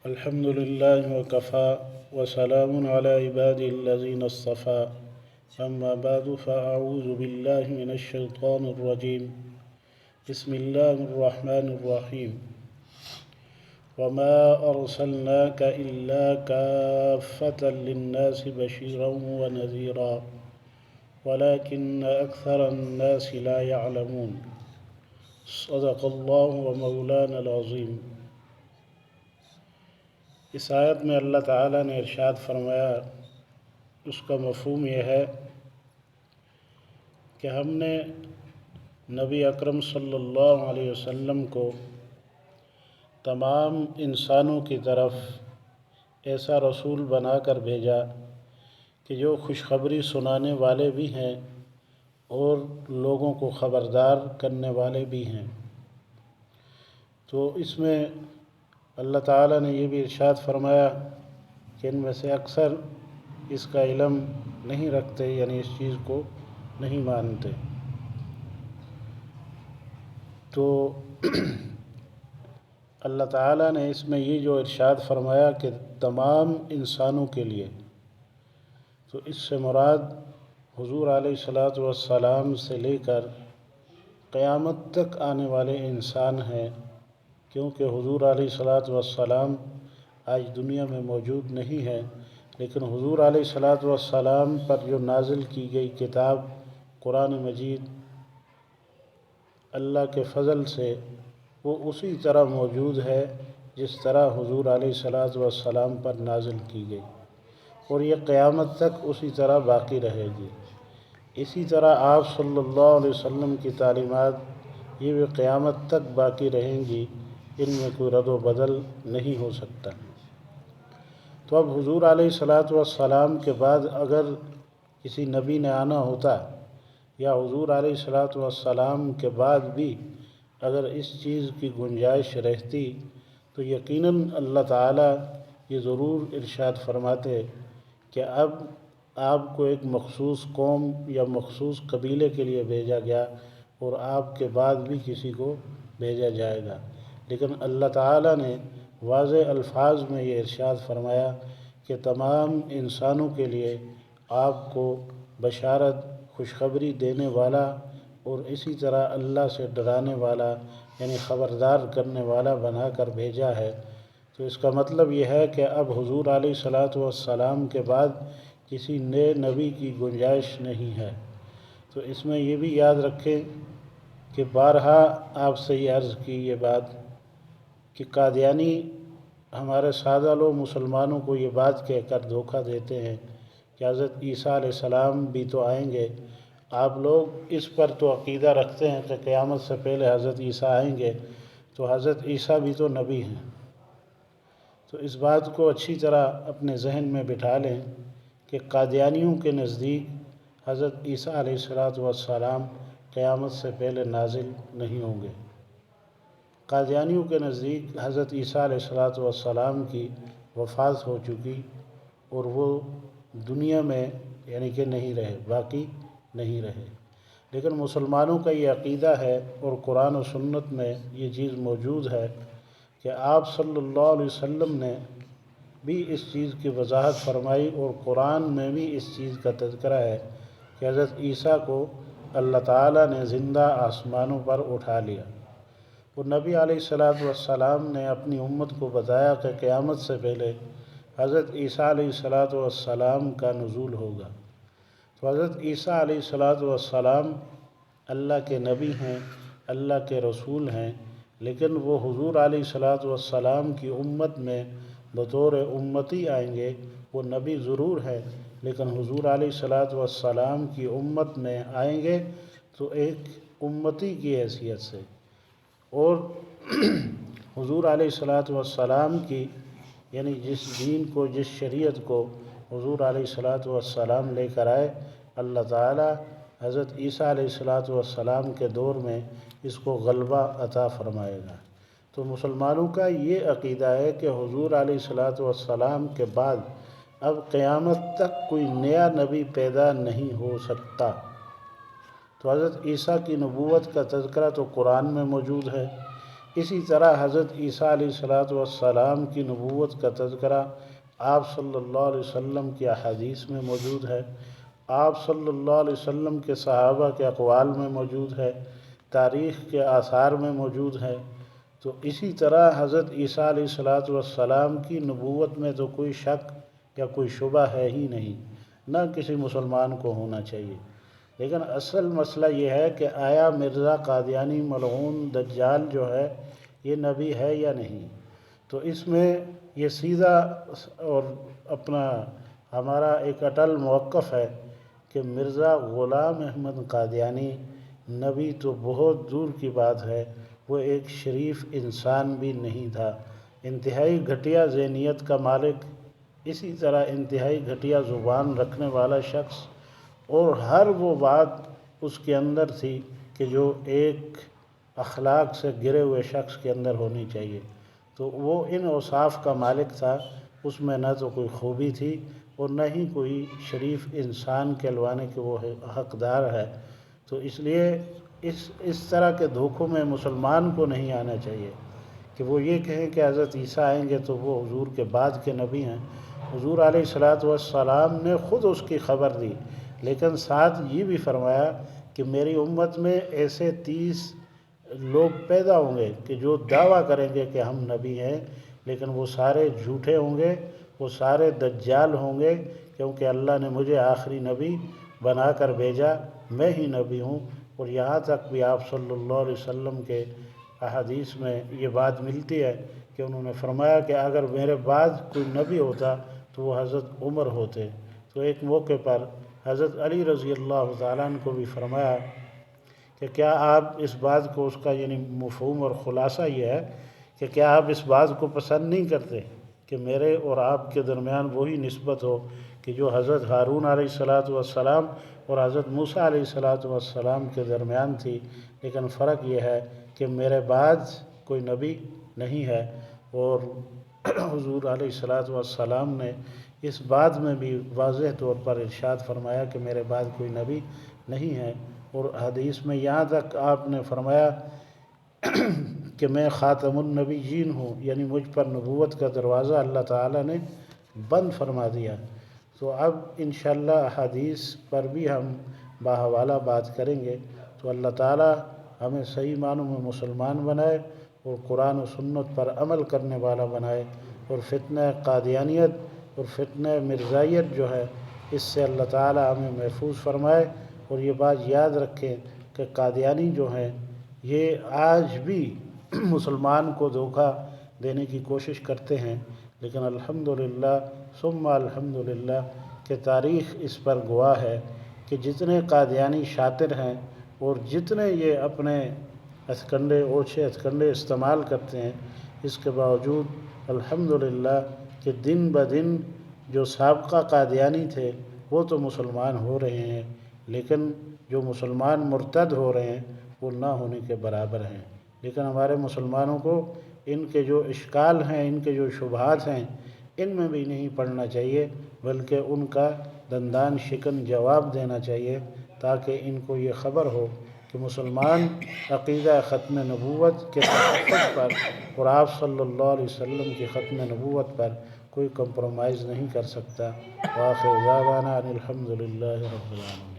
الحمد لله وكفى وسلام على عباده الذين اصطفى أما بعد فأعوذ بالله من الشيطان الرجيم بسم الله الرحمن الرحيم وما أرسلناك إلا كافة للناس بشيرا ونذيرا ولكن أكثر الناس لا يعلمون صدق الله ومولانا العظيم۔ اس آیت میں اللہ تعالیٰ نے ارشاد فرمایا، اس کا مفہوم یہ ہے کہ ہم نے نبی اکرم صلی اللہ علیہ وسلم کو تمام انسانوں کی طرف ایسا رسول بنا کر بھیجا کہ جو خوشخبری سنانے والے بھی ہیں اور لوگوں کو خبردار کرنے والے بھی ہیں۔ تو اس میں اللہ تعالیٰ نے یہ بھی ارشاد فرمایا کہ ان میں سے اکثر اس کا علم نہیں رکھتے، یعنی اس چیز کو نہیں مانتے۔ تو اللہ تعالیٰ نے اس میں یہ جو ارشاد فرمایا کہ تمام انسانوں کے لیے، تو اس سے مراد حضور علیہ السلام سے لے کر قیامت تک آنے والے انسان ہیں، کیونکہ حضور علیہ السلام آج دنیا میں موجود نہیں ہے، لیکن حضور علیہ السلام پر جو نازل کی گئی کتاب قرآن مجید اللہ کے فضل سے وہ اسی طرح موجود ہے جس طرح حضور علیہ السلام پر نازل کی گئی، اور یہ قیامت تک اسی طرح باقی رہے گی۔ اسی طرح آپ صلی اللہ علیہ وسلم کی تعلیمات یہ بھی قیامت تک باقی رہیں گی، ان میں کوئی رد و بدل نہیں ہو سکتا۔ تو اب حضور علیہ السلام کے بعد اگر کسی نبی نے آنا ہوتا، یا حضور علیہ السلام کے بعد بھی اگر اس چیز کی گنجائش رہتی، تو یقیناً اللہ تعالیٰ یہ ضرور ارشاد فرماتے کہ اب آپ کو ایک مخصوص قوم یا مخصوص قبیلے کے لیے بھیجا گیا، اور آپ کے بعد بھی کسی کو بھیجا جائے گا۔ لیکن اللہ تعالیٰ نے واضح الفاظ میں یہ ارشاد فرمایا کہ تمام انسانوں کے لیے آپ کو بشارت، خوشخبری دینے والا اور اسی طرح اللہ سے ڈرانے والا، یعنی خبردار کرنے والا بنا کر بھیجا ہے۔ تو اس کا مطلب یہ ہے کہ اب حضور علیہ السلام کے بعد کسی نئے نبی کی گنجائش نہیں ہے۔ تو اس میں یہ بھی یاد رکھیں کہ بارہا آپ سے یہ عرض کی یہ بات کہ قادیانی ہمارے سادہ لوگ مسلمانوں کو یہ بات کہہ کر دھوکہ دیتے ہیں کہ حضرت عیسیٰ علیہ السلام بھی تو آئیں گے۔ آپ لوگ اس پر تو عقیدہ رکھتے ہیں کہ قیامت سے پہلے حضرت عیسیٰ آئیں گے، تو حضرت عیسیٰ بھی تو نبی ہیں۔ تو اس بات کو اچھی طرح اپنے ذہن میں بٹھا لیں کہ قادیانیوں کے نزدیک حضرت عیسیٰ علیہ السلام قیامت سے پہلے نازل نہیں ہوں گے۔ قادیانیوں کے نزدیک حضرت عیسیٰ علیہ السلام کی وفات ہو چکی، اور وہ دنیا میں یعنی کہ نہیں رہے، باقی نہیں رہے۔ لیکن مسلمانوں کا یہ عقیدہ ہے، اور قرآن و سنت میں یہ چیز موجود ہے کہ آپ صلی اللہ علیہ وسلم نے بھی اس چیز کی وضاحت فرمائی، اور قرآن میں بھی اس چیز کا تذکرہ ہے کہ حضرت عیسیٰ کو اللہ تعالیٰ نے زندہ آسمانوں پر اٹھا لیا۔ اور نبی علیہ السلام نے اپنی امت کو بتایا کہ قیامت سے پہلے حضرت عیسیٰ علیہ السلام کا نزول ہوگا۔ تو حضرت عیسیٰ علیہ السلام اللہ کے نبی ہیں، اللہ کے رسول ہیں، لیکن وہ حضور علیہ السلام کی امت میں بطور امتی آئیں گے۔ وہ نبی ضرور ہے، لیکن حضور علیہ السلام کی امت میں آئیں گے تو ایک امتی کی حیثیت سے، اور حضور علیہ السلام کی یعنی جس دین کو، جس شریعت کو حضور علیہ السلام لے کر آئے، اللہ تعالیٰ حضرت عیسیٰ علیہ السلام کے دور میں اس کو غلبہ عطا فرمائے گا۔ تو مسلمانوں کا یہ عقیدہ ہے کہ حضور علیہ السلام کے بعد اب قیامت تک کوئی نیا نبی پیدا نہیں ہو سکتا۔ تو حضرت عیسیٰ کی نبوت کا تذکرہ تو قرآن میں موجود ہے، اسی طرح حضرت عیسیٰ علیہ السلام کی نبوت کا تذکرہ آپ صلی اللہ علیہ وسلم کی احادیث میں موجود ہے، آپ صلی اللہ علیہ وسلم کے صحابہ کے اقوال میں موجود ہے، تاریخ کے آثار میں موجود ہے۔ تو اسی طرح حضرت عیسیٰ علیہ السلام کی نبوت میں تو کوئی شک یا کوئی شبہ ہے ہی نہیں، نہ کسی مسلمان کو ہونا چاہیے۔ لیکن اصل مسئلہ یہ ہے کہ آیا مرزا قادیانی ملعون دجال جو ہے یہ نبی ہے یا نہیں؟ تو اس میں یہ سیدھا اور اپنا ہمارا ایک اٹل موقف ہے کہ مرزا غلام احمد قادیانی نبی تو بہت دور کی بات ہے، وہ ایک شریف انسان بھی نہیں تھا، انتہائی گھٹیا ذہنیت کا مالک، اسی طرح انتہائی گھٹیا زبان رکھنے والا شخص، اور ہر وہ بات اس کے اندر تھی کہ جو ایک اخلاق سے گرے ہوئے شخص کے اندر ہونی چاہیے۔ تو وہ ان اوصاف کا مالک تھا، اس میں نہ تو کوئی خوبی تھی اور نہ ہی کوئی شریف انسان کہلوانے کے وہ حقدار ہے۔ تو اس لیے اس طرح کے دھوکوں میں مسلمان کو نہیں آنا چاہیے کہ وہ یہ کہیں کہ حضرت عیسیٰ آئیں گے تو وہ حضور کے بعد کے نبی ہیں۔ حضور علیہ السلام نے خود اس کی خبر دی، لیکن ساتھ یہ بھی فرمایا کہ میری امت میں ایسے 30 لوگ پیدا ہوں گے کہ جو دعویٰ کریں گے کہ ہم نبی ہیں، لیکن وہ سارے جھوٹے ہوں گے، وہ سارے دجال ہوں گے، کیونکہ اللہ نے مجھے آخری نبی بنا کر بھیجا، میں ہی نبی ہوں۔ اور یہاں تک بھی آپ صلی اللہ علیہ وسلم کے احادیث میں یہ بات ملتی ہے کہ انہوں نے فرمایا کہ اگر میرے بعد کوئی نبی ہوتا تو وہ حضرت عمر ہوتے۔ تو ایک موقع پر حضرت علی رضی اللہ تعالیٰ عنہ کو بھی فرمایا کہ کیا آپ اس بات کو، اس کا یعنی مفہوم اور خلاصہ یہ ہے کہ کیا آپ اس بات کو پسند نہیں کرتے کہ میرے اور آپ کے درمیان وہی نسبت ہو کہ جو حضرت ہارون علیہ السلام اور حضرت موسیٰ علیہ السلام کے درمیان تھی، لیکن فرق یہ ہے کہ میرے بعد کوئی نبی نہیں ہے۔ اور حضور علیہ السلام نے اس بات میں بھی واضح طور پر ارشاد فرمایا کہ میرے بعد کوئی نبی نہیں ہے، اور حدیث میں یہاں تک آپ نے فرمایا کہ میں خاتم النبیین ہوں، یعنی مجھ پر نبوت کا دروازہ اللہ تعالیٰ نے بند فرما دیا۔ تو اب انشاءاللہ احادیث پر بھی ہم باحوالہ بات کریں گے۔ تو اللہ تعالیٰ ہمیں صحیح معنوں میں مسلمان بنائے اور قرآن و سنت پر عمل کرنے والا بنائے، اور فتنہ قادیانیت اور فتنہ مرزائیت جو ہے اس سے اللہ تعالیٰ ہمیں محفوظ فرمائے۔ اور یہ بات یاد رکھیں کہ قادیانی جو ہیں یہ آج بھی مسلمان کو دھوکہ دینے کی کوشش کرتے ہیں، لیکن الحمدللہ ثم الحمدللہ کہ تاریخ اس پر گواہ ہے کہ جتنے قادیانی شاطر ہیں اور جتنے یہ اپنے ہتھکنڈے اوچھے ہتھکنڈے استعمال کرتے ہیں، اس کے باوجود الحمدللہ کہ دن بدن جو سابقہ قادیانی تھے وہ تو مسلمان ہو رہے ہیں، لیکن جو مسلمان مرتد ہو رہے ہیں وہ نہ ہونے کے برابر ہیں۔ لیکن ہمارے مسلمانوں کو ان کے جو اشکال ہیں، ان کے جو شبہات ہیں، ان میں بھی نہیں پڑنا چاہیے، بلکہ ان کا دندان شکن جواب دینا چاہیے، تاکہ ان کو یہ خبر ہو کہ مسلمان عقیدہ ختم نبوت کے تحفظ پر اور آپ صلی اللہ علیہ وسلم کی ختم نبوت پر کوئی کمپرومائز نہیں کر سکتا۔ وآخر دعوانا ان الحمدللہ رب العالمین۔